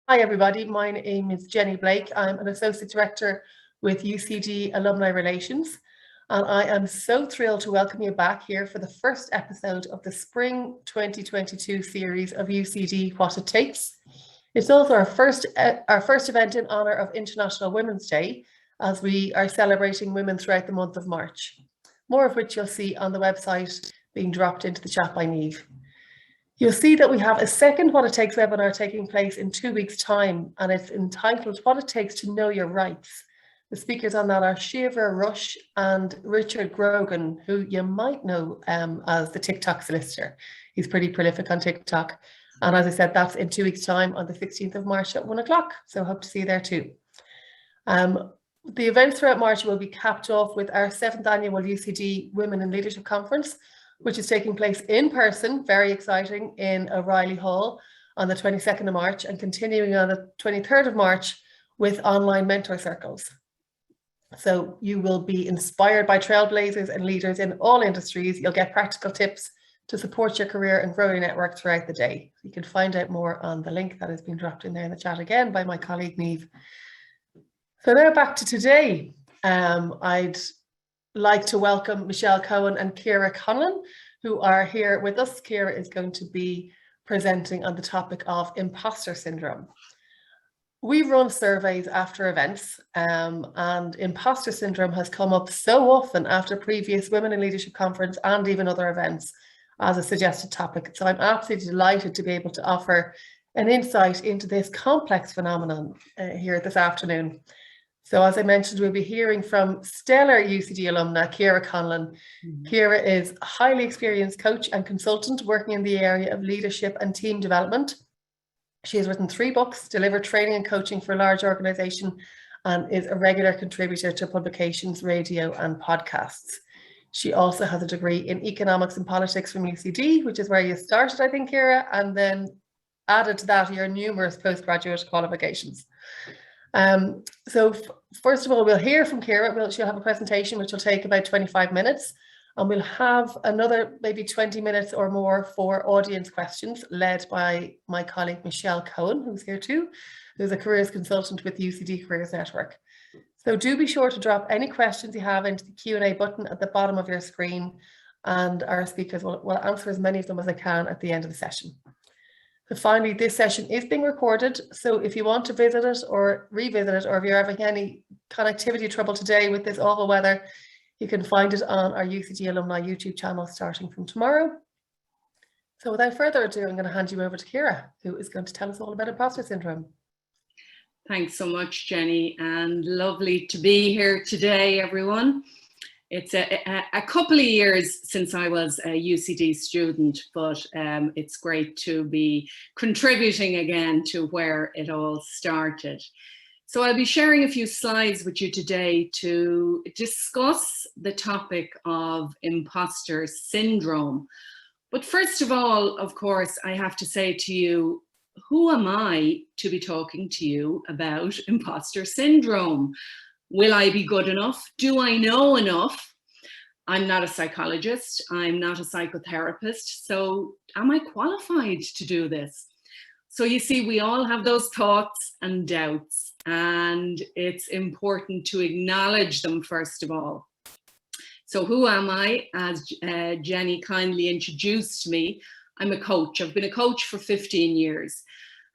Hi everybody, my name is Jenny Blake. I'm an Associate Director with UCD Alumni Relations, and I am so thrilled to welcome you back here for the first episode of the Spring 2022 series of UCD What It Takes. It's also our first event in honour of International Women's Day, as we are celebrating women throughout the month of March, more of which you'll see on the website being dropped into the chat by Niamh. You'll see that we have a second What It Takes webinar taking place in 2 weeks' time, and it's entitled What It Takes to Know Your Rights. The speakers on that are Siobhar Rush and Richard Grogan, who you might know as the TikTok solicitor. He's pretty prolific on TikTok. And as I said, that's in 2 weeks' time on the 16th of March at 1 o'clock. So hope to see you there too. The events throughout March will be capped off with our 7th annual UCD Women in Leadership Conference, which is taking place in person, very exciting, in O'Reilly Hall on the 22nd of March and continuing on the 23rd of March with online mentor circles. So you will be inspired by trailblazers and leaders in all industries. You'll get practical tips to support your career and grow your network throughout the day. You can find out more on the link that has been dropped in there in the chat again by my colleague Niamh. So now back to today. I'd like to welcome Michelle Cohen and Ciara Conlon, who are here with us. Ciara is going to be presenting on the topic of imposter syndrome. We run surveys after events, and imposter syndrome has come up so often after previous Women in Leadership Conference and even other events as a suggested topic. So I'm absolutely delighted to be able to offer an insight into this complex phenomenon here this afternoon. So as I mentioned, we'll be hearing from stellar UCD alumna, Ciara Conlon. Ciara is a highly experienced coach and consultant working in the area of leadership and team development. She has written 3 books, delivered training and coaching for a large organisation, and is a regular contributor to publications, radio and podcasts. She also has a degree in economics and politics from UCD, which is where you started, I think, Ciara, and then added to that your numerous postgraduate qualifications. So first of all, we'll hear from Ciara. She'll have a presentation which will take about 25 minutes, and we'll have another maybe 20 minutes or more for audience questions led by my colleague Michelle Cohen, who's here too, who's a careers consultant with UCD Careers Network. So do be sure to drop any questions you have into the Q&A button at the bottom of your screen, and our speakers will answer as many of them as they can at the end of the session. So finally, this session is being recorded, so if you want to visit it or revisit it, or if you're having any connectivity trouble today with this awful weather, you can find it on our UCD Alumni YouTube channel starting from tomorrow. So without further ado, I'm going to hand you over to Ciara, who is going to tell us all about imposter syndrome. Thanks so much, Jenny, and lovely to be here today, everyone. It's a couple of years since I was a UCD student, but it's great to be contributing again to where it all started. So I'll be sharing a few slides with you today to discuss the topic of imposter syndrome. But first of all, of course, I have to say to you, who am I to be talking to you about imposter syndrome? Will I be good enough? Do I know enough? I'm not a psychologist. I'm not a psychotherapist. So am I qualified to do this? So you see, we all have those thoughts and doubts, and it's important to acknowledge them first of all. So who am I? As Jenny kindly introduced me, I'm a coach. I've been a coach for 15 years.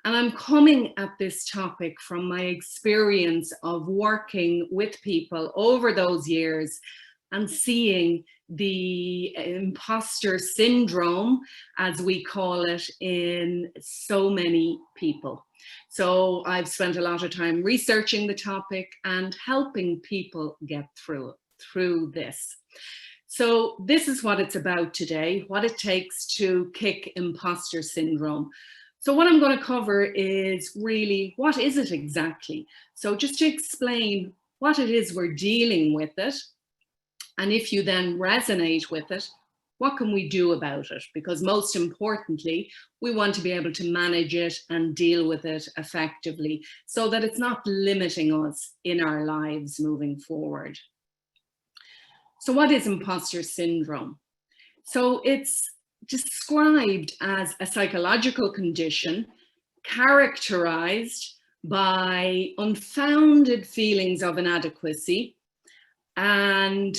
And I'm coming at this topic from my experience of working with people over those years and seeing the imposter syndrome, as we call it, in so many people. So I've spent a lot of time researching the topic and helping people get through this. So this is what it's about today, what it takes to kick imposter syndrome. So what I'm going to cover is really, what is it exactly? So just to explain what it is we're dealing with it, and if you then resonate with it, what can we do about it? Because most importantly, we want to be able to manage it and deal with it effectively so that it's not limiting us in our lives moving forward. So what is imposter syndrome? So it's described as a psychological condition characterized by unfounded feelings of inadequacy and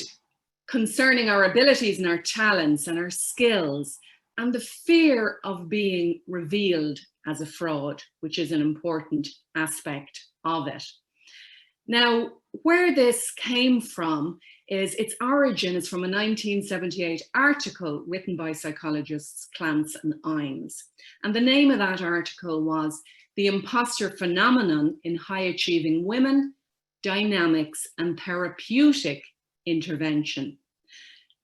concerning our abilities and our talents and our skills, and the fear of being revealed as a fraud, which is an important aspect of it. Now, where this came from is its origin is from a 1978 article written by psychologists Clance and Imes. And the name of that article was "The Imposter Phenomenon in High Achieving Women, Dynamics and Therapeutic Intervention."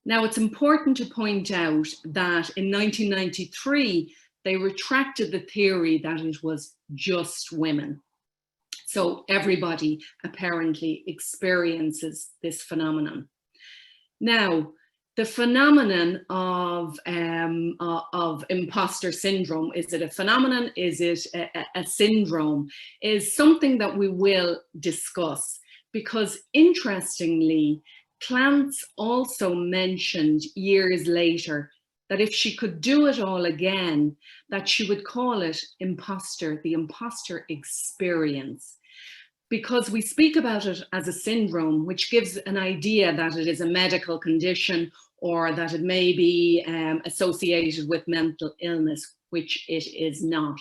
Now, it's important to point out that in 1993, they retracted the theory that it was just women. So everybody apparently experiences this phenomenon. Now, the phenomenon of imposter syndrome, is it a phenomenon? Is it a syndrome? Is something that we will discuss, because interestingly, Clance also mentioned years later that if she could do it all again, that she would call it imposter, the imposter experience. Because we speak about it as a syndrome, which gives an idea that it is a medical condition or that it may be associated with mental illness, which it is not.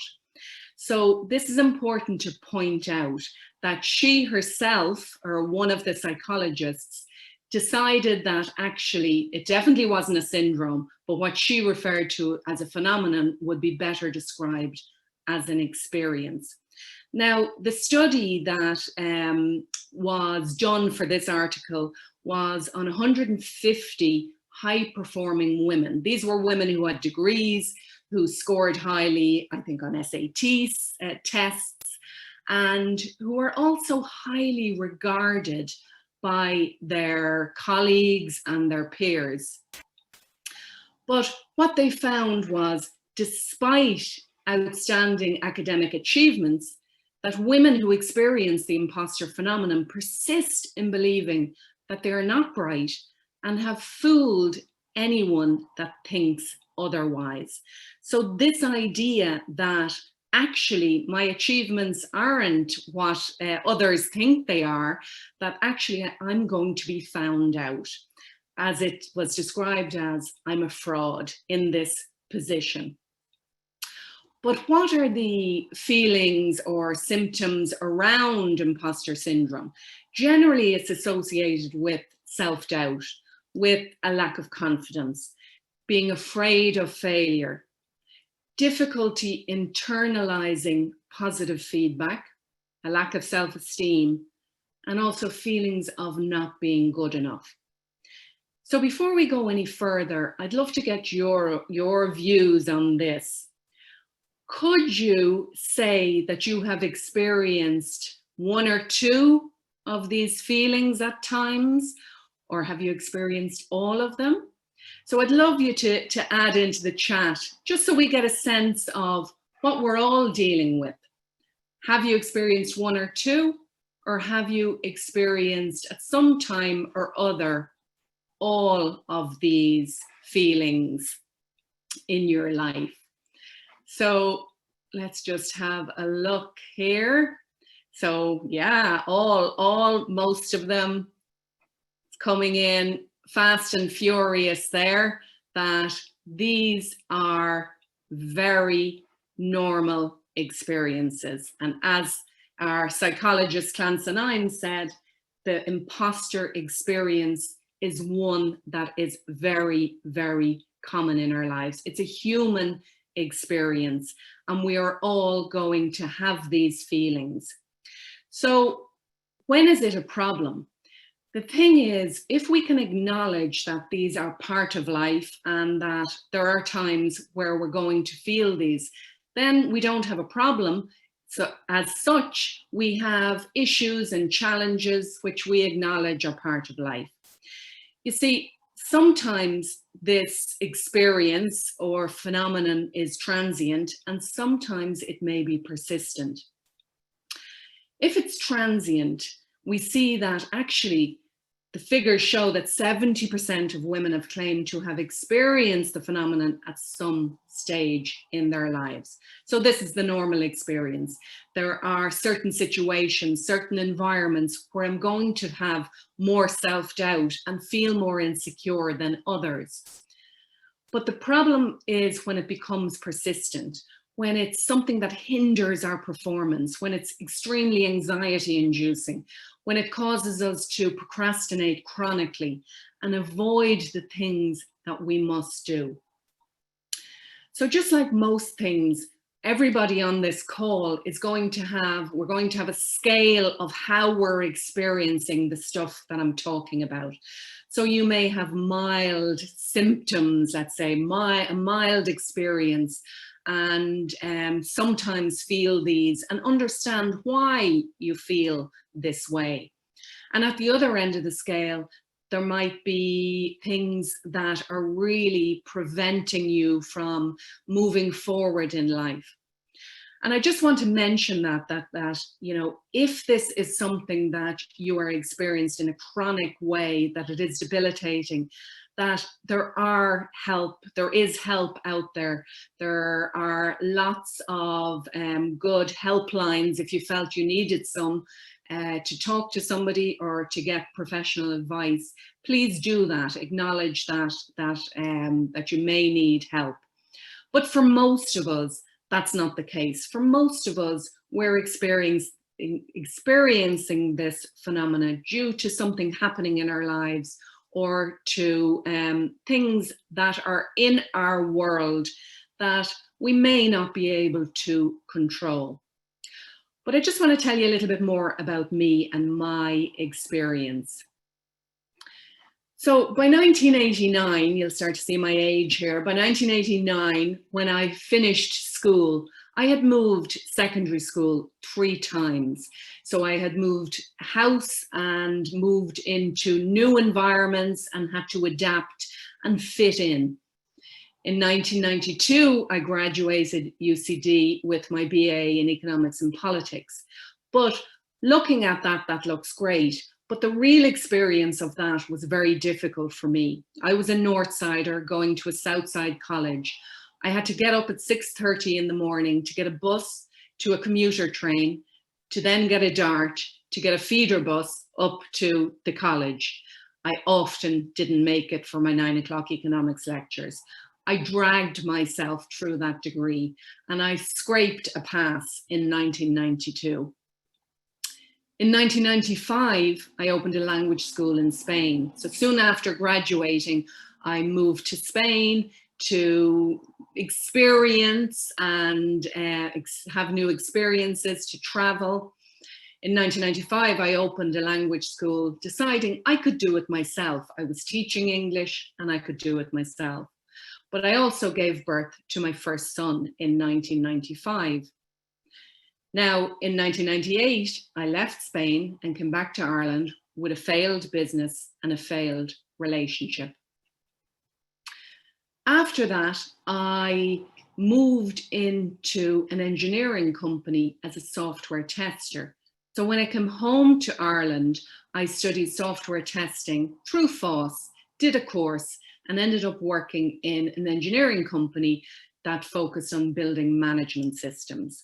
So this is important to point out that she herself, or one of the psychologists, decided that actually it definitely wasn't a syndrome, but what she referred to as a phenomenon would be better described as an experience. Now, the study that was done for this article was on 150 high-performing women. These were women who had degrees, who scored highly, I think, on SAT tests, and who were also highly regarded by their colleagues and their peers. But what they found was, despite outstanding academic achievements, that women who experience the imposter phenomenon persist in believing that they are not bright and have fooled anyone that thinks otherwise. So this idea that actually my achievements aren't what others think they are, that actually I'm going to be found out, as it was described as, I'm a fraud in this position. But what are the feelings or symptoms around imposter syndrome? Generally, it's associated with self-doubt, with a lack of confidence, being afraid of failure, difficulty internalizing positive feedback, a lack of self-esteem, and also feelings of not being good enough. So before we go any further, I'd love to get your views on this. Could you say that you have experienced one or two of these feelings at times, or have you experienced all of them? So I'd love you to add into the chat, just so we get a sense of what we're all dealing with. Have you experienced one or two, or have you experienced at some time or other all of these feelings in your life? So let's just have a look here. So yeah, most of them coming in fast and furious there, that these are very normal experiences. And as our psychologist Clance and Imes said, the imposter experience is one that is very, very common in our lives. It's a human experience, and we are all going to have these feelings. So when is it a problem? The thing is, if we can acknowledge that these are part of life and that there are times where we're going to feel these, then we don't have a problem. So as such, we have issues and challenges which we acknowledge are part of life. You see, sometimes this experience or phenomenon is transient, and sometimes it may be persistent. If it's transient, we see that actually the figures show that 70% of women have claimed to have experienced the phenomenon at some stage in their lives. So this is the normal experience. There are certain situations, certain environments where I'm going to have more self-doubt and feel more insecure than others. But the problem is when it becomes persistent, when it's something that hinders our performance, when it's extremely anxiety-inducing, when it causes us to procrastinate chronically and avoid the things that we must do. So just like most things, everybody on this call is going to have, we're going to have a scale of how we're experiencing the stuff that I'm talking about. So you may have mild symptoms, let's say, a mild experience, and sometimes feel these and understand why you feel this way. And at the other end of the scale, there might be things that are really preventing you from moving forward in life. And I just want to mention that you know, if this is something that you are experienced in a chronic way, that it is debilitating, that there is help out there. There are lots of good helplines if you felt you needed some to talk to somebody or to get professional advice. Please do that. Acknowledge that you may need help. But for most of us, that's not the case. For most of us, we're experiencing this phenomena due to something happening in our lives, or to things that are in our world that we may not be able to control. But I just want to tell you a little bit more about me and my experience. So by 1989, you'll start to see my age here. By 1989, when I finished school, I had moved secondary school 3 times. So I had moved house and moved into new environments and had to adapt and fit in. In 1992, I graduated UCD with my BA in economics and politics. But looking at that, that looks great. But the real experience of that was very difficult for me. I was a North Sider going to a South Side college. I had to get up at 6:30 in the morning to get a bus to a commuter train, to then get a DART, to get a feeder bus up to the college. I often didn't make it for my 9 o'clock economics lectures. I dragged myself through that degree and I scraped a pass in 1992. In 1995, I opened a language school in Spain. So soon after graduating, I moved to Spain to experience and have new experiences, to travel. In 1995, I opened a language school, deciding I could do it myself. I was teaching English and I could do it myself. But I also gave birth to my first son in 1995. Now, in 1998, I left Spain and came back to Ireland with a failed business and a failed relationship. After that, I moved into an engineering company as a software tester. So when I came home to Ireland, I studied software testing through FOSS, did a course, and ended up working in an engineering company that focused on building management systems.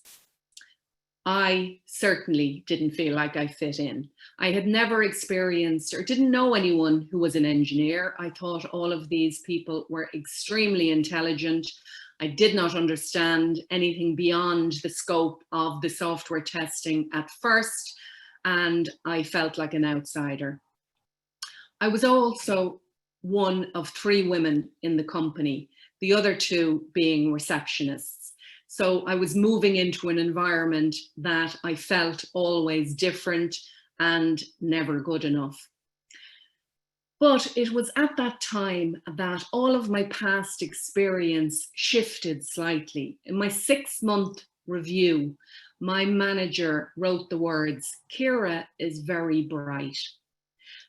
I certainly didn't feel like I fit in. I had never experienced or didn't know anyone who was an engineer. I thought all of these people were extremely intelligent. I did not understand anything beyond the scope of the software testing at first, and I felt like an outsider. I was also one of 3 women in the company, the other 2 being receptionists. So I was moving into an environment that I felt always different and never good enough. But it was at that time that all of my past experience shifted slightly. In my 6-month review, my manager wrote the words, "Ciara is very bright."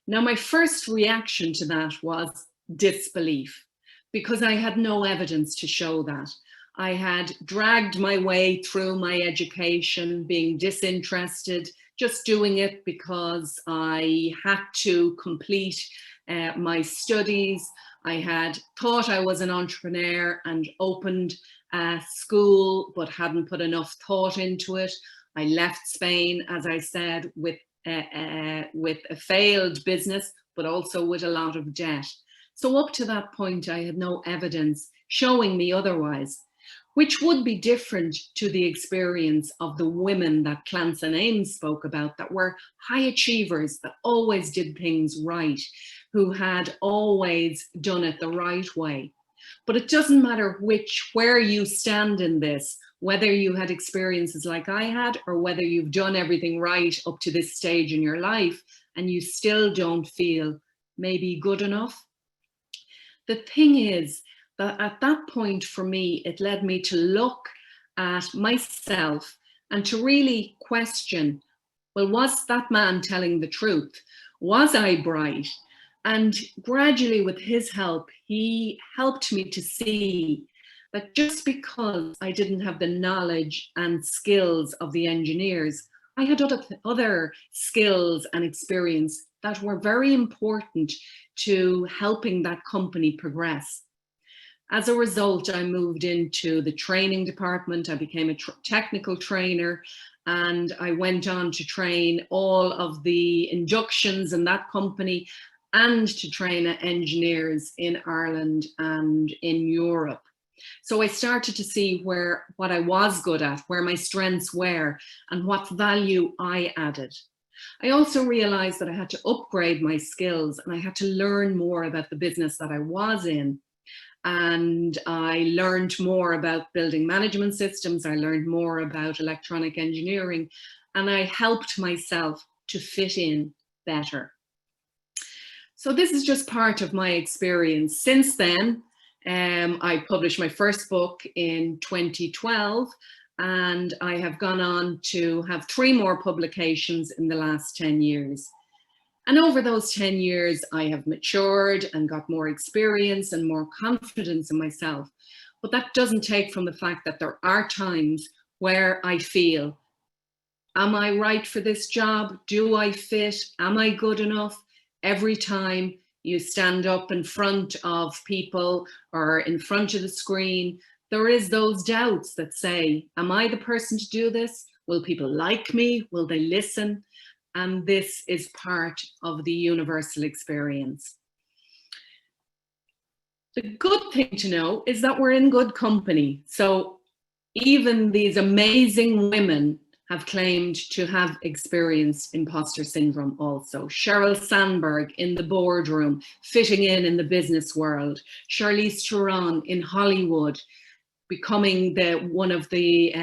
Now, my first reaction to that was disbelief, because I had no evidence to show that. I had dragged my way through my education, being disinterested, just doing it because I had to complete my studies. I had thought I was an entrepreneur and opened a school, but hadn't put enough thought into it. I left Spain, as I said, with a failed business, but also with a lot of debt. So up to that point, I had no evidence showing me otherwise, which would be different to the experience of the women that Clance and Ames spoke about, that were high achievers, that always did things right, who had always done it the right way. But it doesn't matter where you stand in this, whether you had experiences like I had, or whether you've done everything right up to this stage in your life and you still don't feel maybe good enough. The thing is that at that point for me, it led me to look at myself and to really question, well, was that man telling the truth? Was I bright? And gradually, with his help, he helped me to see that just because I didn't have the knowledge and skills of the engineers, I had other skills and experience that were very important to helping that company progress. As a result, I moved into the training department. I became a technical trainer, and I went on to train all of the inductions in that company and to train engineers in Ireland and in Europe. So I started to see what I was good at, where my strengths were, and what value I added. I also realized that I had to upgrade my skills and I had to learn more about the business that I was in. And I learned more about building management systems. I learned more about electronic engineering, and I helped myself to fit in better. So this is just part of my experience. Since then, I published my first book in 2012, and I have gone on to have 3 more publications in the last 10 years. And over those 10 years, I have matured and got more experience and more confidence in myself. But that doesn't take from the fact that there are times where I feel, am I right for this job? Do I fit? Am I good enough? Every time you stand up in front of people or in front of the screen, there is those doubts that say, am I the person to do this? Will people like me? Will they listen? And this is part of the universal experience. The good thing to know is that we're in good company. So even these amazing women have claimed to have experienced imposter syndrome also. Sheryl Sandberg in the boardroom, fitting in the business world. Charlize Theron in Hollywood, becoming one of the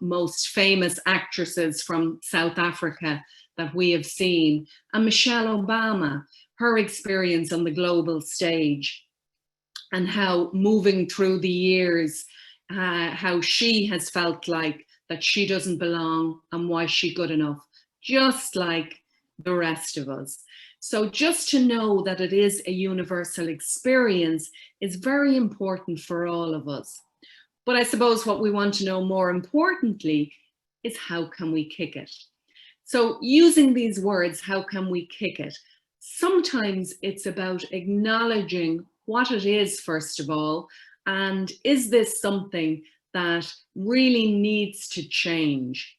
most famous actresses from South Africa that we have seen. And Michelle Obama, her experience on the global stage, and how moving through the years, how she has felt like that she doesn't belong, and why she good enough, just like the rest of us. So just to know that it is a universal experience is very important for all of us. But I suppose what we want to know more importantly is, how can we kick it? So using these words, how can we kick it? Sometimes it's about acknowledging what it is, first of all, and is this something that really needs to change?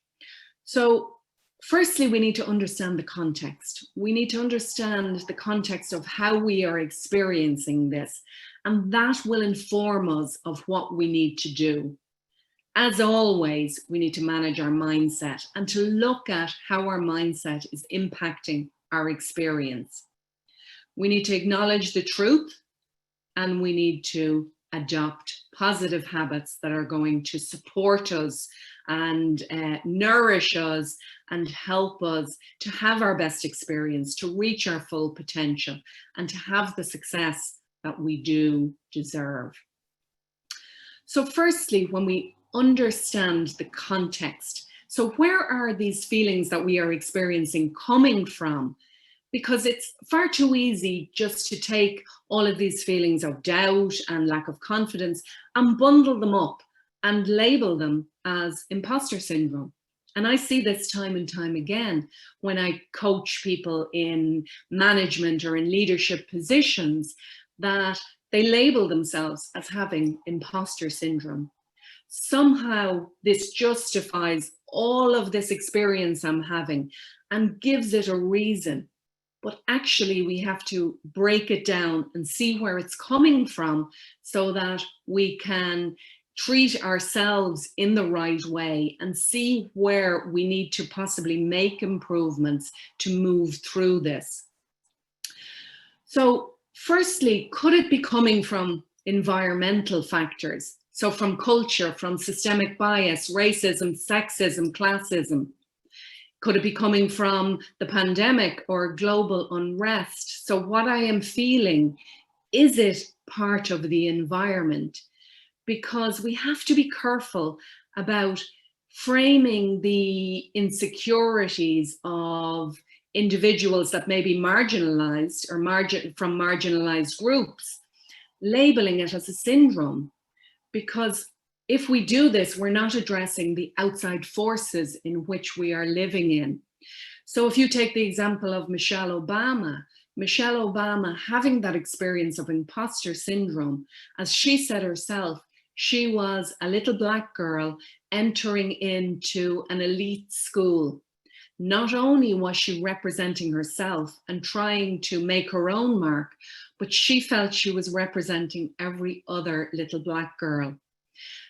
So firstly, we need to understand the context. We need to understand the context of how we are experiencing this, and that will inform us of what we need to do. As always, we need to manage our mindset and to look at how our mindset is impacting our experience. We need to acknowledge the truth, and we need to adopt positive habits that are going to support us and nourish us and help us to have our best experience, to reach our full potential, and to have the success that we do deserve. So firstly, when we understand the context, so where are these feelings that we are experiencing coming from? Because it's far too easy just to take all of these feelings of doubt and lack of confidence and bundle them up and label them as imposter syndrome. And I see this time and time again when I coach people in management or in leadership positions, that they label themselves as having imposter syndrome. Somehow this justifies all of this experience I'm having and gives it a reason. But actually we have to break it down and see where it's coming from so that we can treat ourselves in the right way and see where we need to possibly make improvements to move through this. So firstly, could it be coming from environmental factors? So from culture, from systemic bias, racism, sexism, classism? Could it be coming from the pandemic or global unrest? So what I am feeling, is it part of the environment? Because we have to be careful about framing the insecurities of individuals that may be marginalized or from marginalized groups, labeling it as a syndrome. Because if we do this, we're not addressing the outside forces in which we are living in. So if you take the example of Michelle Obama having that experience of imposter syndrome, as she said herself, she was a little Black girl entering into an elite school. Not only was she representing herself and trying to make her own mark, but she felt she was representing every other little Black girl.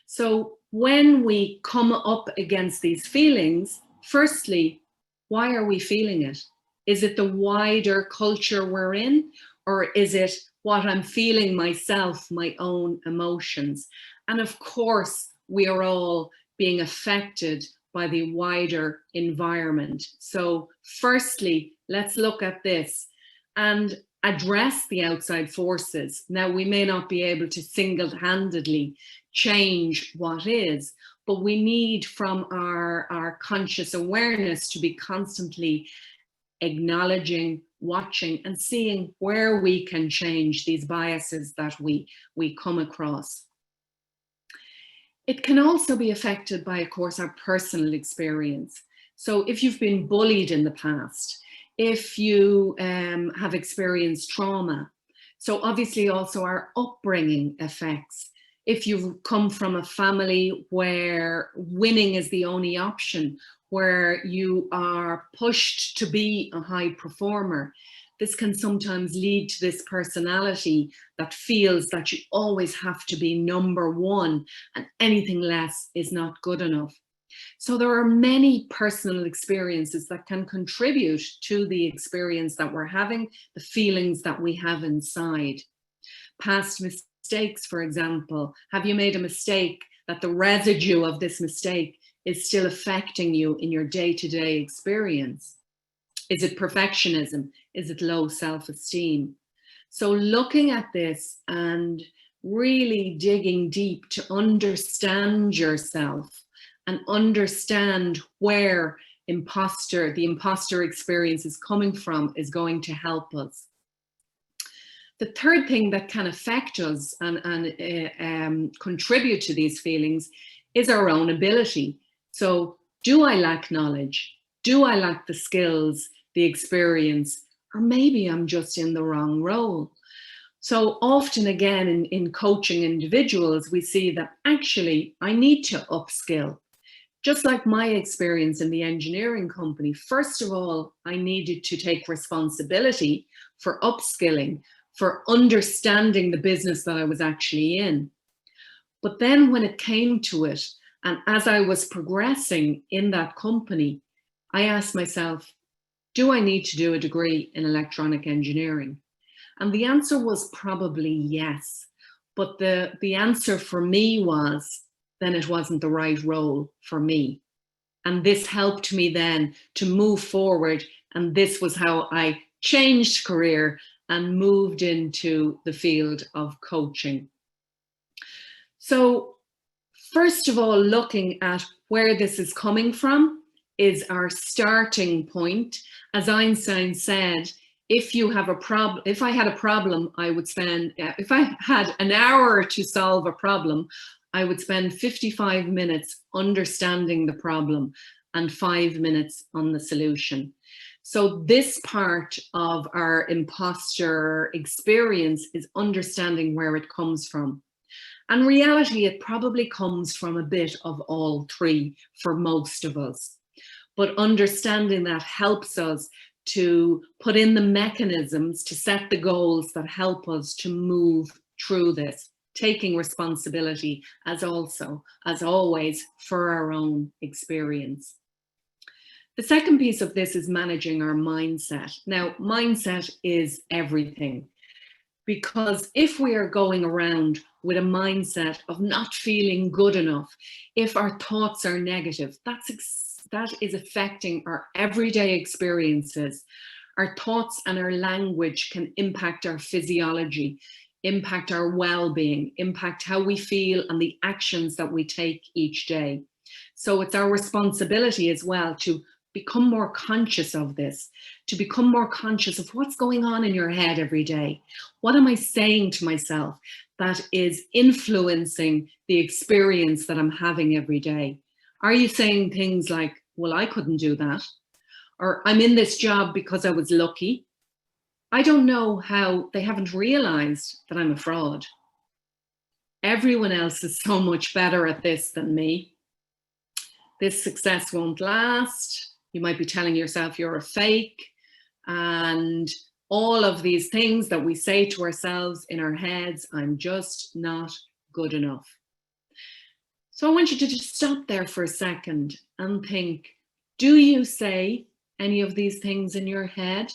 So when we come up against these feelings, firstly, why are we feeling it? Is it the wider culture we're in, or is it what I'm feeling myself, my own emotions? And of course, we are all being affected by the wider environment. So firstly, let's look at this and address the outside forces. Now, we may not be able to single-handedly change what is, but we need from our conscious awareness to be constantly acknowledging, watching, and seeing where we can change these biases that we come across. It can also be affected by, of course, our personal experience. So if you've been bullied in the past, if you have experienced trauma, so obviously also our upbringing affects. If you've come from a family where winning is the only option, where you are pushed to be a high performer, this can sometimes lead to this personality that feels that you always have to be number one and anything less is not good enough. So there are many personal experiences that can contribute to the experience that we're having, the feelings that we have inside. Past mistakes, for example. Have you made a mistake that the residue of this mistake is still affecting you in your day-to-day experience? Is it perfectionism? Is it low self-esteem? So looking at this and really digging deep to understand yourself and understand where the imposter experience is coming from is going to help us. The third thing that can affect us and contribute to these feelings is our own ability. So do I lack knowledge? Do I lack the skills, the experience, or maybe I'm just in the wrong role? So often again in coaching individuals, we see that actually I need to upskill. Just like my experience in the engineering company, first of all, I needed to take responsibility for upskilling, for understanding the business that I was actually in. But then when it came to it, and as I was progressing in that company, I asked myself, do I need to do a degree in electronic engineering? And the answer was probably yes. But the answer for me was, then it wasn't the right role for me. And this helped me then to move forward. And this was how I changed career and moved into the field of coaching. So first of all, looking at where this is coming from is our starting point. As Einstein said, if I had a problem, I would spend, if I had an hour to solve a problem, I would spend 55 minutes understanding the problem and 5 minutes on the solution. So this part of our imposter experience is understanding where it comes from. And reality, it probably comes from a bit of all three for most of us. But understanding that helps us to put in the mechanisms to set the goals that help us to move through this, taking responsibility as always, for our own experience. The second piece of this is managing our mindset. Now, mindset is everything, because if we are going around with a mindset of not feeling good enough, if our thoughts are negative, that is affecting our everyday experiences. Our thoughts and our language can impact our physiology, impact our well-being, impact how we feel and the actions that we take each day. So it's our responsibility as well to become more conscious of this, to become more conscious of what's going on in your head every day. What am I saying to myself that is influencing the experience that I'm having every day? Are you saying things like, well, I couldn't do that? Or I'm in this job because I was lucky. I don't know how they haven't realized that I'm a fraud. Everyone else is so much better at this than me. This success won't last. You might be telling yourself you're a fake, and all of these things that we say to ourselves in our heads. I'm just not good enough. So I want you to just stop there for a second and think, do you say any of these things in your head?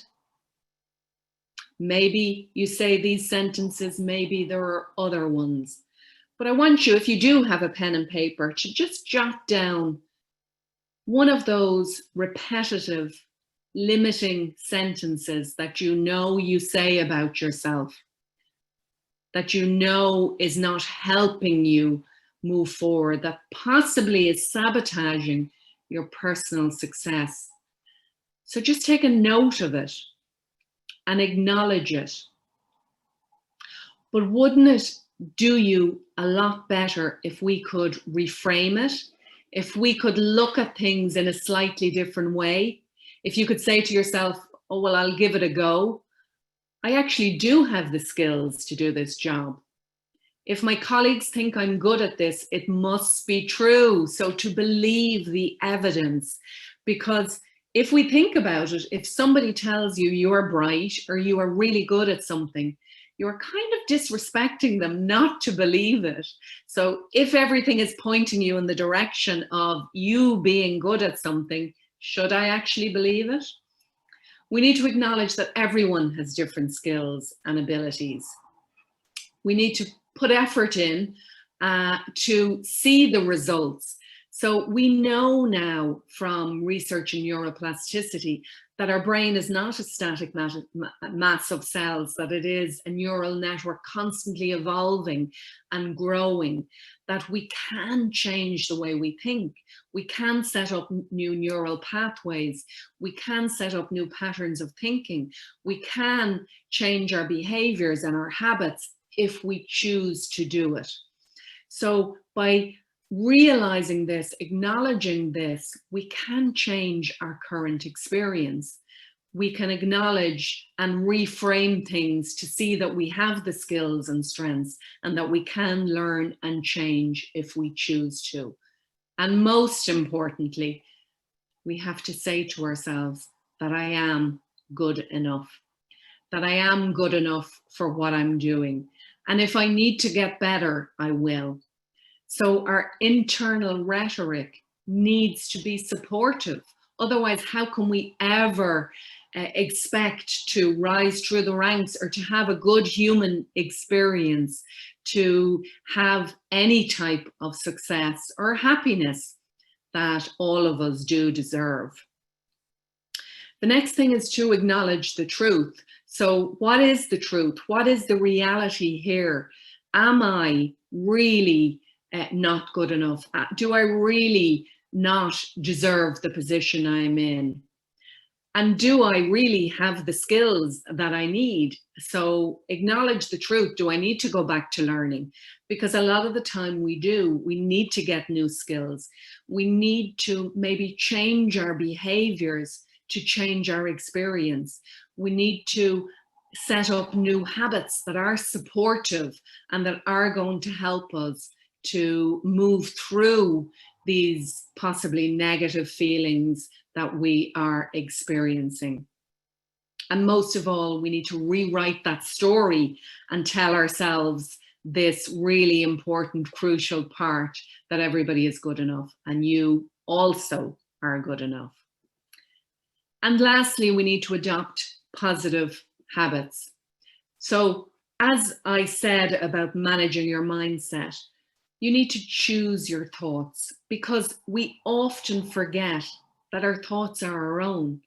Maybe you say these sentences, maybe there are other ones. But I want you, if you do have a pen and paper, to just jot down one of those repetitive, limiting sentences that you know you say about yourself, that you know is not helping you move forward, that possibly is sabotaging your personal success. So just take a note of it and acknowledge it. But wouldn't it do you a lot better if we could reframe it? If we could look at things in a slightly different way? If you could say to yourself, oh, well, I'll give it a go. I actually do have the skills to do this job. If my colleagues think I'm good at this, it must be true. So to believe the evidence, because if we think about it, if somebody tells you you're bright or you are really good at something, you're kind of disrespecting them not to believe it. So if everything is pointing you in the direction of you being good at something, should I actually believe it? We need to acknowledge that everyone has different skills and abilities. We need to put effort in to see the results. So we know now from research in neuroplasticity that our brain is not a static mass of cells, that it is a neural network constantly evolving and growing, that we can change the way we think. We can set up new neural pathways. We can set up new patterns of thinking. We can change our behaviors and our habits if we choose to do it. So by realizing this, acknowledging this, we can change our current experience. We can acknowledge and reframe things to see that we have the skills and strengths and that we can learn and change if we choose to. And most importantly, we have to say to ourselves that I am good enough, that I am good enough for what I'm doing. And if I need to get better, I will. So our internal rhetoric needs to be supportive. Otherwise, how can we ever expect to rise through the ranks or to have a good human experience, to have any type of success or happiness that all of us do deserve? The next thing is to acknowledge the truth. So what is the truth? What is the reality here? Am I really not good enough? Do I really not deserve the position I'm in? And do I really have the skills that I need? So acknowledge the truth. Do I need to go back to learning? Because a lot of the time we do. We need to get new skills. We need to maybe change our behaviors to change our experience. We need to set up new habits that are supportive and that are going to help us to move through these possibly negative feelings that we are experiencing. And most of all, we need to rewrite that story and tell ourselves this really important, crucial part that everybody is good enough and you also are good enough. And lastly, we need to adopt positive habits. So as I said about managing your mindset, you need to choose your thoughts, because we often forget that our thoughts are our own.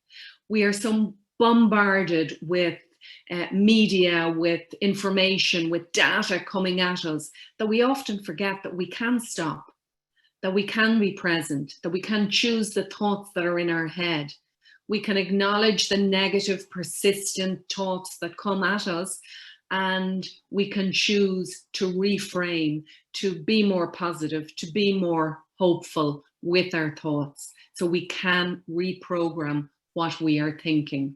We are so bombarded with media, with information, with data coming at us, that we often forget that we can stop, that we can be present, that we can choose the thoughts that are in our head. We can acknowledge the negative, persistent thoughts that come at us, and we can choose to reframe, to be more positive, to be more hopeful with our thoughts, so we can reprogram what we are thinking.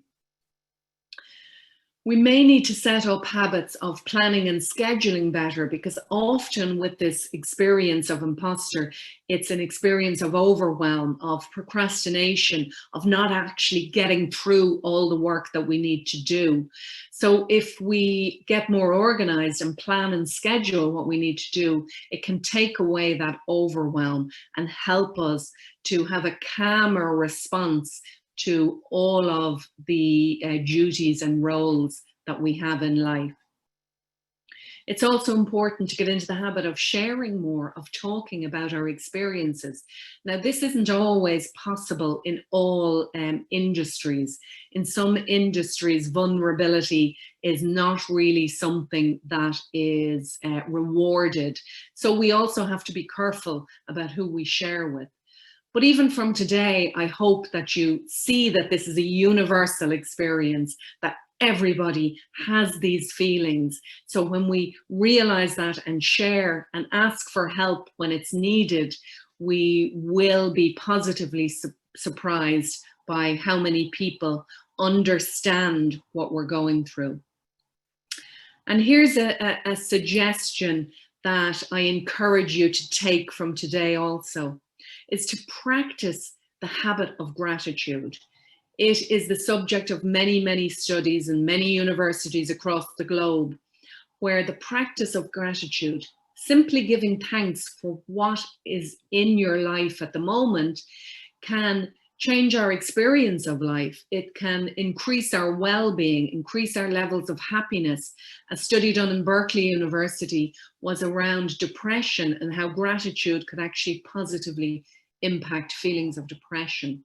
We may need to set up habits of planning and scheduling better, because often with this experience of imposter, it's an experience of overwhelm, of procrastination, of not actually getting through all the work that we need to do. So if we get more organized and plan and schedule what we need to do, it can take away that overwhelm and help us to have a calmer response to all of the duties and roles that we have in life. It's also important to get into the habit of sharing more, of talking about our experiences. Now, this isn't always possible in all industries. In some industries, vulnerability is not really something that is rewarded. So we also have to be careful about who we share with. But even from today, I hope that you see that this is a universal experience, that everybody has these feelings. So when we realize that and share and ask for help when it's needed, we will be positively surprised by how many people understand what we're going through. And here's a suggestion that I encourage you to take from today also, is to practice the habit of gratitude. It is the subject of many, many studies in many universities across the globe, where the practice of gratitude, simply giving thanks for what is in your life at the moment, can change our experience of life. It can increase our well-being, increase our levels of happiness. A study done in Berkeley University was around depression and how gratitude could actually positively impact feelings of depression.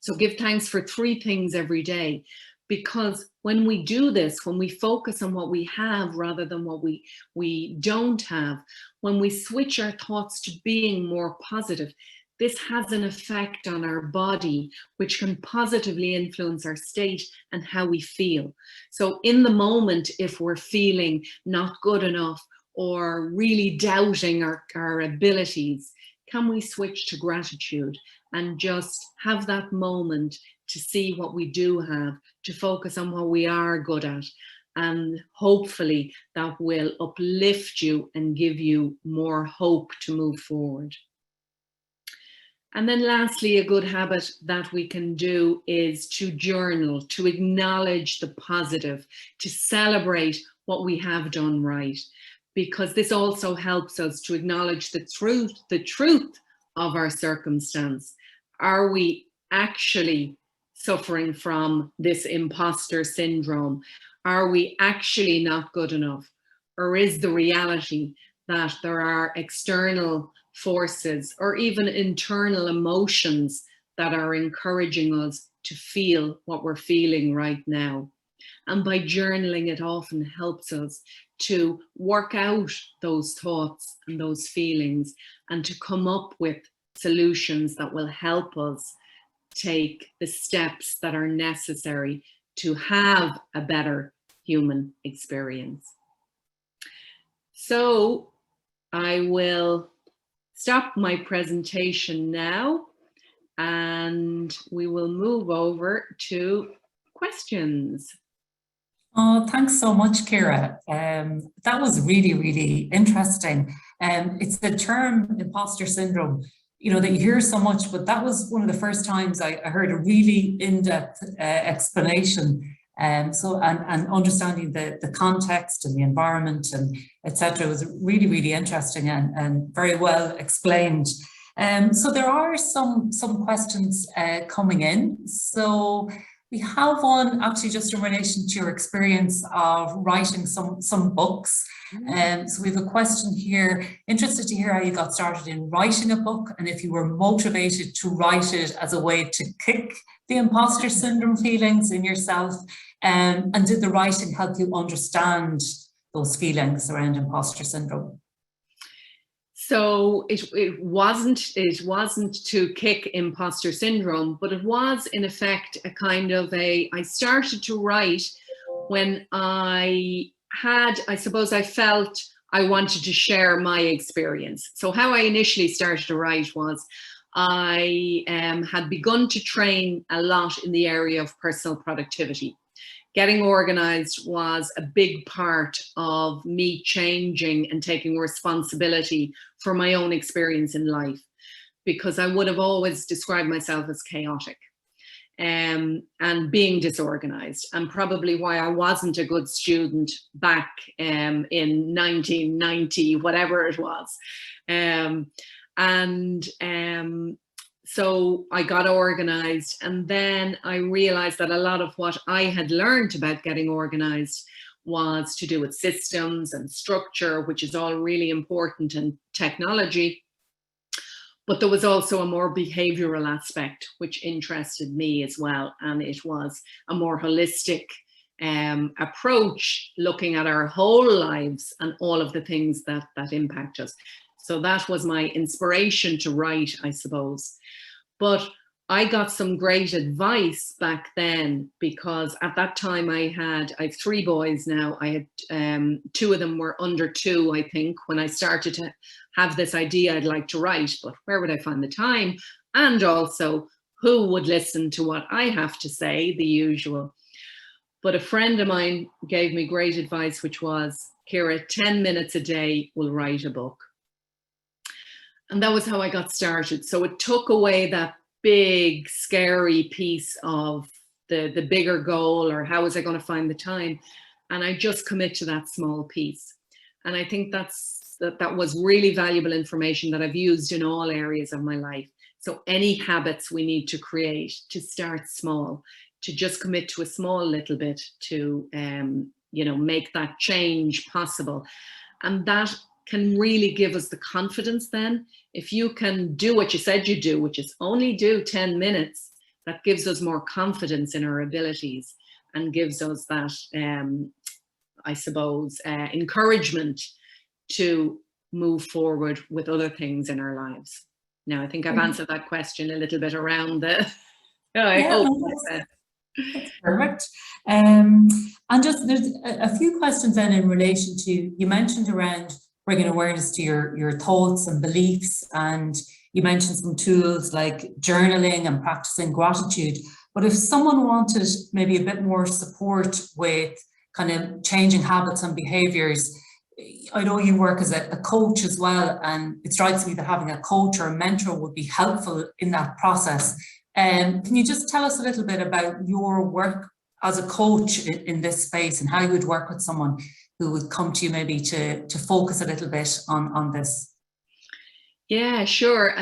So give thanks for 3 things every day, because when we do this, when we focus on what we have rather than what we don't have, when we switch our thoughts to being more positive, this has an effect on our body, which can positively influence our state and how we feel. So in the moment, if we're feeling not good enough or really doubting our abilities, can we switch to gratitude and just have that moment to see what we do have, to focus on what we are good at, and hopefully that will uplift you and give you more hope to move forward. And then lastly, a good habit that we can do is to journal, to acknowledge the positive, to celebrate what we have done right, because this also helps us to acknowledge the truth of our circumstance. Are we actually suffering from this imposter syndrome? Are we actually not good enough? Or is the reality that there are external forces or even internal emotions that are encouraging us to feel what we're feeling right now? And by journaling, it often helps us to work out those thoughts and those feelings and to come up with solutions that will help us take the steps that are necessary to have a better human experience. So I will stop my presentation now and we will move over to questions. Oh, thanks so much, Ciara. That was really, really interesting. It's the term imposter syndrome, that you hear so much, but that was one of the first times I heard a really in-depth explanation. And understanding the context and the environment and etc. was really, really interesting and very well explained. So there are some questions coming in. So we have one actually just in relation to your experience of writing some books. So we have a question here, interested to hear how you got started in writing a book and if you were motivated to write it as a way to kick the imposter syndrome feelings in yourself, and did the writing help you understand those feelings around imposter syndrome? So it wasn't to kick imposter syndrome, but it was in effect a kind of I started to write when I suppose I felt I wanted to share my experience. So how I initially started to write was I had begun to train a lot in the area of personal productivity. Getting organized was a big part of me changing and taking responsibility for my own experience in life, because I would have always described myself as chaotic and being disorganized, and probably why I wasn't a good student back in 1990, whatever it was. So I got organized, and then I realized that a lot of what I had learned about getting organized was to do with systems and structure, which is all really important in technology. But there was also a more behavioral aspect, which interested me as well. And it was a more holistic approach, looking at our whole lives and all of the things that impact us. So that was my inspiration to write, I suppose. But I got some great advice back then, because at that time I have 3 boys now. I had 2 of them were under 2, I think, when I started to have this idea I'd like to write, but where would I find the time? And also, who would listen to what I have to say, the usual. But a friend of mine gave me great advice, which was, Ciara, 10 minutes a day will write a book. And that was how I got started. So it took away that big, scary piece of the bigger goal, or how was I going to find the time? And I just commit to that small piece. And I think that was really valuable information that I've used in all areas of my life. So any habits we need to create, to start small, to just commit to a small little bit to, make that change possible. And that can really give us the confidence then. If you can do what you said you do, which is only do 10 minutes, that gives us more confidence in our abilities and gives us that, I suppose, encouragement to move forward with other things in our lives. Now, I think I've answered that question a little bit around the, I hope that's perfect. And just there's a few questions then in relation to, you mentioned around bringing awareness to your thoughts and beliefs, and you mentioned some tools like journaling and practicing gratitude. But if someone wanted maybe a bit more support with kind of changing habits and behaviors, I know you work as a coach as well, and it strikes me that having a coach or a mentor would be helpful in that process. Can you just tell us a little bit about your work as a coach in this space, and how you would work with someone who would come to you maybe to focus a little bit on this? Yeah, sure.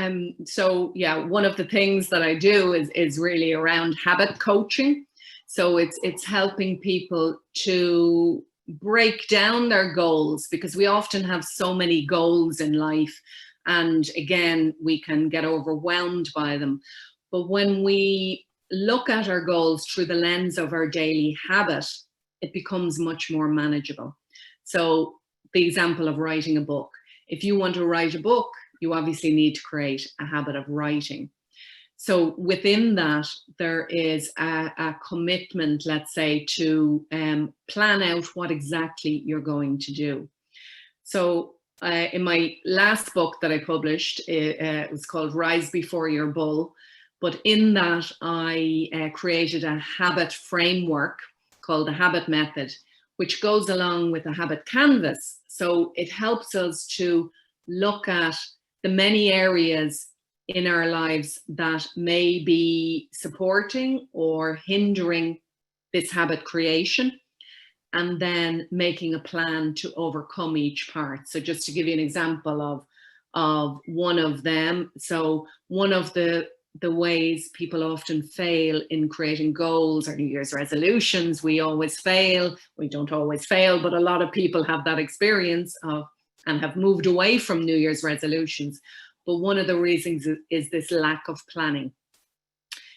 So yeah, one of the things that I do is really around habit coaching. So it's helping people to break down their goals, because we often have so many goals in life, and again, we can get overwhelmed by them. But when we look at our goals through the lens of our daily habit, it becomes much more manageable. So the example of writing a book, if you want to write a book, you obviously need to create a habit of writing. So within that, there is a commitment, let's say, to plan out what exactly you're going to do. So in my last book that I published, it was called Rise Before Your Bull. But in that, I created a habit framework called the habit method, which goes along with the habit canvas. So it helps us to look at the many areas in our lives that may be supporting or hindering this habit creation, and then making a plan to overcome each part. So just to give you an example of one of them. So one of the ways people often fail in creating goals or New Year's resolutions, we always fail. We don't always fail, but a lot of people have that experience of and have moved away from New Year's resolutions. But one of the reasons is this lack of planning.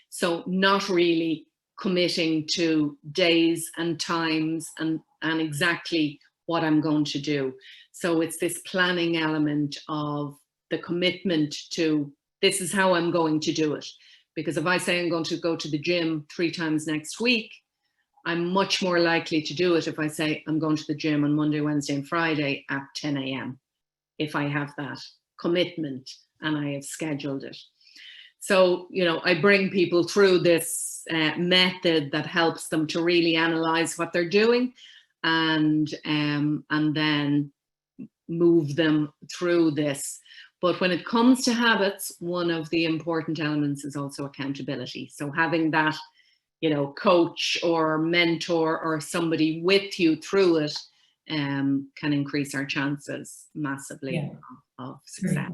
So not really committing to days and times and exactly what I'm going to do. So it's this planning element of the commitment to, this is how I'm going to do it. Because if I say I'm going to go to the gym 3 times next week, I'm much more likely to do it if I say I'm going to the gym on Monday, Wednesday, and Friday at 10 a.m. if I have that commitment and I have scheduled it. So, you know, I bring people through this method that helps them to really analyze what they're doing and then move them through this. But when it comes to habits, one of the important elements is also accountability. So having that, you know, coach or mentor or somebody with you through it can increase our chances massively of success.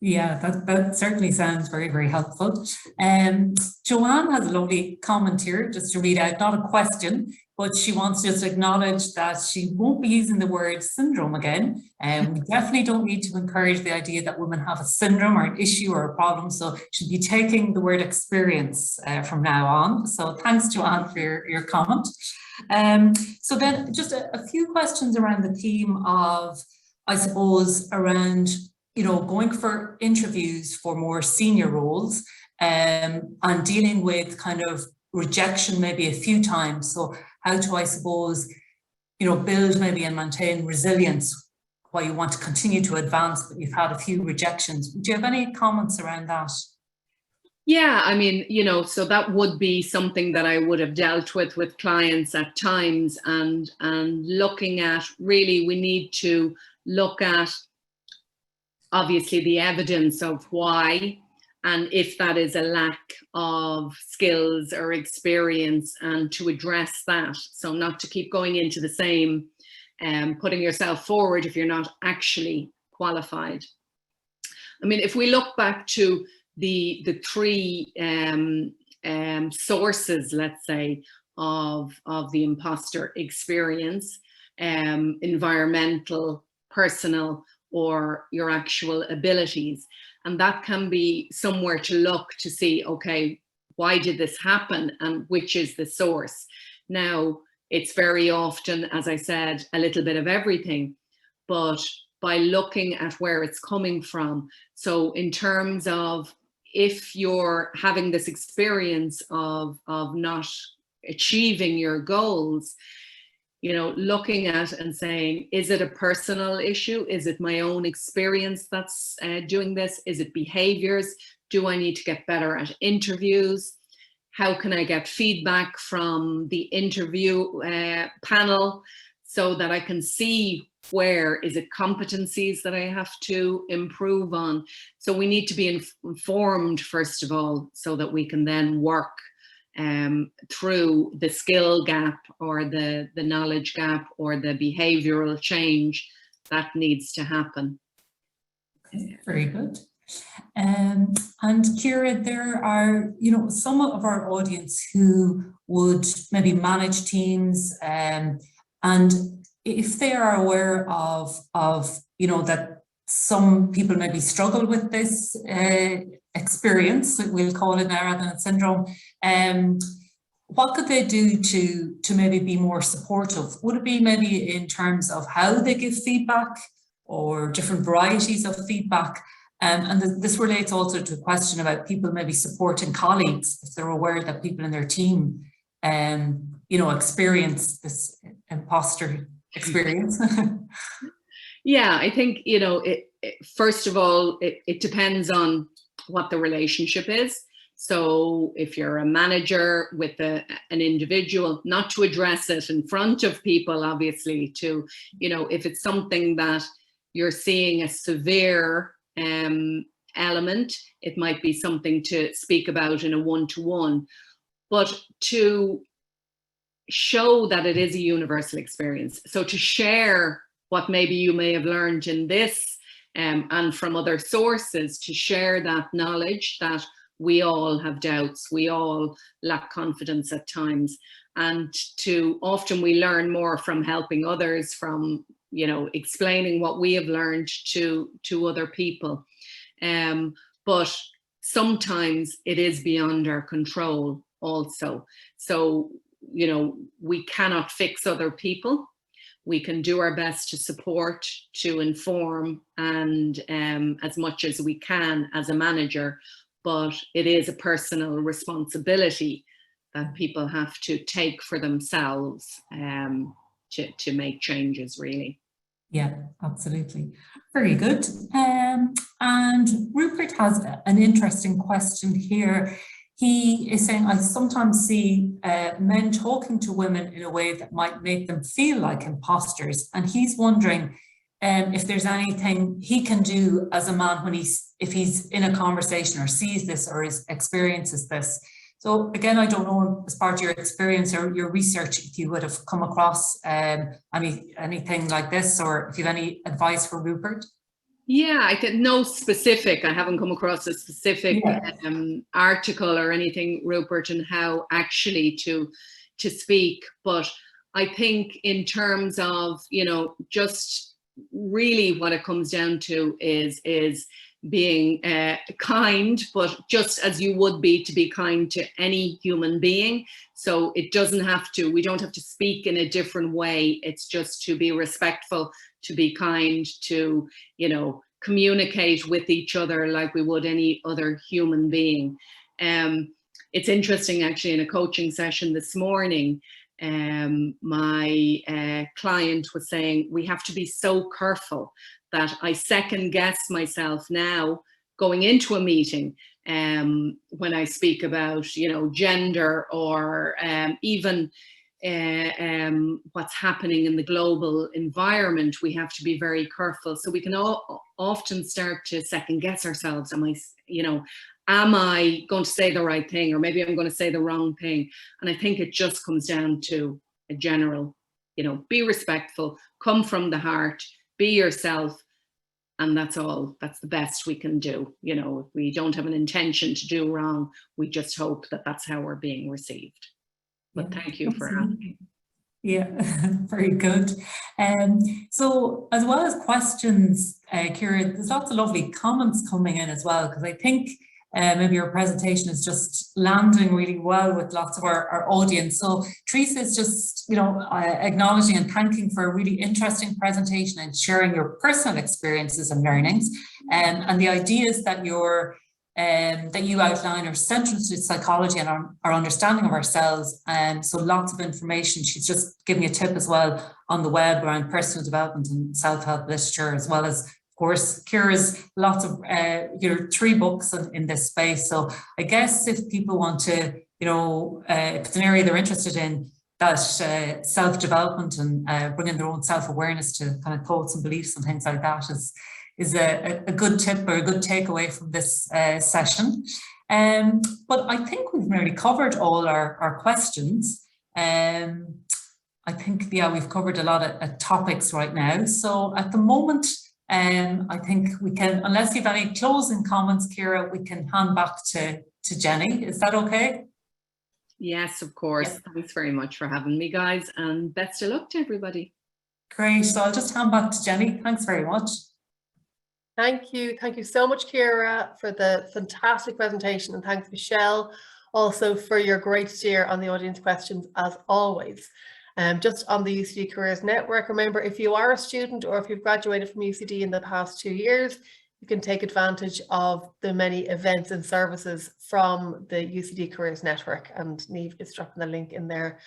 Yeah, that certainly sounds very, very helpful. Joanne has a lovely comment here, just to read out, not a question, but she wants to just acknowledge that she won't be using the word syndrome again. We definitely don't need to encourage the idea that women have a syndrome or an issue or a problem. So she'll be taking the word experience from now on. So thanks, Joanne, for your comment. So then just a few questions around the theme of, I suppose, around, you know, going for interviews for more senior roles and dealing with kind of rejection maybe a few times. So how to, I suppose, you know, build maybe and maintain resilience while you want to continue to advance, but you've had a few rejections. Do you have any comments around that? Yeah, I mean, you know, so that would be something that I would have dealt with clients at times, and looking at, really, we need to look at obviously the evidence of why, and if that is a lack of skills or experience, and to address that. So not to keep going into the same, putting yourself forward if you're not actually qualified. I mean, if we look back to the 3 sources, let's say, of the imposter experience, environmental, personal, or your actual abilities. And that can be somewhere to look to see, okay, why did this happen and which is the source? Now, it's very often, as I said, a little bit of everything, but by looking at where it's coming from. So in terms of, if you're having this experience of not achieving your goals, you know, looking at and saying, is it a personal issue? Is it my own experience that's doing this? Is it behaviors? Do I need to get better at interviews? How can I get feedback from the interview panel so that I can see where is it competencies that I have to improve on? So we need to be informed, first of all, so that we can then work through the skill gap or the knowledge gap or the behavioral change that needs to happen. Okay, very good. And Ciara, there are, you know, some of our audience who would maybe manage teams, and if they are aware of you know, that some people maybe struggle with this experience, we'll call it now rather than syndrome, what could they do to maybe be more supportive? Would it be maybe in terms of how they give feedback or different varieties of feedback? This relates also to a question about people maybe supporting colleagues if they're aware that people in their team, you know, experience this imposter experience. Yeah, I think, you know, first of all, it depends on what the relationship is. So if you're a manager with an individual, not to address it in front of people, obviously, to, you know, if it's something that you're seeing a severe element, it might be something to speak about in a one-to-one. But to show that it is a universal experience, so to share what maybe you may have learned in this and from other sources, to share that knowledge that we all have doubts, we all lack confidence at times, and to often we learn more from helping others, from, you know, explaining what we have learned to other people. But sometimes it is beyond our control also. So, you know, we cannot fix other people. We can do our best to support, to inform, and as much as we can as a manager, but it is a personal responsibility that people have to take for themselves to make changes, really. Yeah, absolutely. Very good. And Rupert has an interesting question here. He is saying, I sometimes see men talking to women in a way that might make them feel like imposters. And he's wondering if there's anything he can do as a man when if he's in a conversation or sees this or experiences this. So again, I don't know, as part of your experience or your research, if you would have come across anything like this, or if you have any advice for Rupert? Yeah, I could no specific. I haven't come across a specific article or anything, Rupert, and how actually to speak. But I think in terms of, you know, just really what it comes down to is being kind, but just as you would be to be kind to any human being. So it doesn't have to, we don't have to speak in a different way. It's just to be respectful, to be kind, to, you know, communicate with each other like we would any other human being. It's interesting, actually, in a coaching session this morning, my client was saying, we have to be so careful that I second guess myself now going into a meeting when I speak about, you know, gender or even what's happening in the global environment. We have to be very careful. So we can often start to second guess ourselves. Am I going to say the right thing, or maybe I'm going to say the wrong thing? And I think it just comes down to a general, you know, be respectful, come from the heart, be yourself. And that's all, that's the best we can do. You know, if we don't have an intention to do wrong, we just hope that that's how we're being received. But thank you for asking. Yeah, very good. So as well as questions, Ciara, there's lots of lovely comments coming in as well, because I think maybe your presentation is just landing really well with lots of our audience. So Teresa is just, you know, acknowledging and thanking for a really interesting presentation and sharing your personal experiences and learnings. And the ideas that that you outline are central to psychology and our understanding of ourselves. So lots of information. She's just giving a tip as well on the web around personal development and self-help literature, as well as, of course, Ciara's lots of 3 books in this space. So I guess if people want to, you know, if it's an area they're interested in, that self-development and bringing their own self-awareness to kind of thoughts and beliefs and things like that is a good tip or a good takeaway from this session. But I think we've nearly covered all our questions. I think, we've covered a lot of topics right now. So at the moment, I think we can, unless you have any closing comments, Ciara, we can hand back to Jenny. Is that okay? Yes, of course. Yeah. Thanks very much for having me, guys, and best of luck to everybody. Great. So I'll just hand back to Jenny. Thanks very much. Thank you. Thank you so much, Ciara, for the fantastic presentation, and thanks, Michelle, also for your great steer on the audience questions, as always. Just on the UCD Careers Network, remember, if you are a student or if you've graduated from UCD in the past 2 years, you can take advantage of the many events and services from the UCD Careers Network, and Niamh is dropping the link in there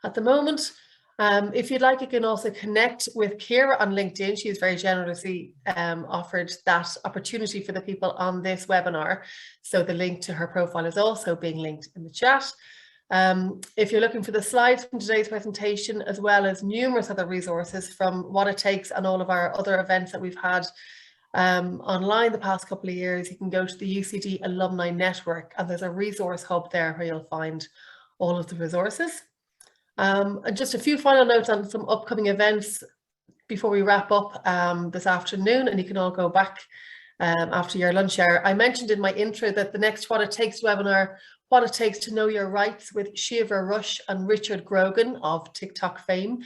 at the moment. If you'd like, you can also connect with Ciara on LinkedIn. She's very generously offered that opportunity for the people on this webinar. So the link to her profile is also being linked in the chat. If you're looking for the slides from today's presentation, as well as numerous other resources from What It Takes and all of our other events that we've had online the past couple of years, you can go to the UCD Alumni Network, and there's a resource hub there where you'll find all of the resources. And just a few final notes on some upcoming events before we wrap up this afternoon, and you can all go back after your lunch hour. I mentioned in my intro that the next What It Takes webinar, What It Takes to Know Your Rights, with Shiva Rush and Richard Grogan of TikTok fame,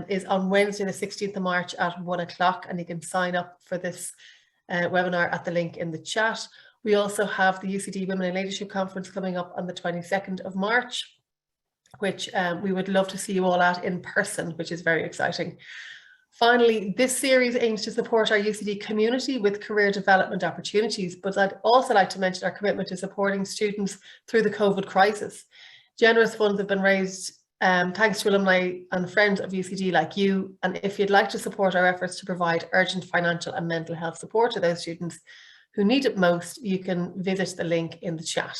is on Wednesday the 16th of March at 1 o'clock, and you can sign up for this webinar at the link in the chat. We also have the UCD Women in Leadership Conference coming up on the 22nd of March, which we would love to see you all at in person, which is very exciting. Finally, this series aims to support our UCD community with career development opportunities, but I'd also like to mention our commitment to supporting students through the COVID crisis. Generous funds have been raised thanks to alumni and friends of UCD like you, and if you'd like to support our efforts to provide urgent financial and mental health support to those students who need it most, you can visit the link in the chat.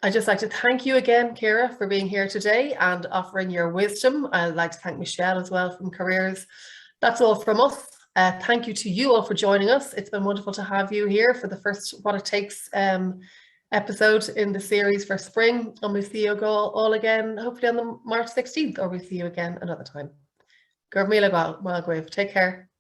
I'd just like to thank you again, Ciara, for being here today and offering your wisdom. I'd like to thank Michelle as well from Careers. That's all from us. Thank you to you all for joining us. It's been wonderful to have you here for the first What It Takes episode in the series for spring. And we'll see you all again, hopefully on the March 16th, or we'll see you again another time. Gurmila Gwal, take care.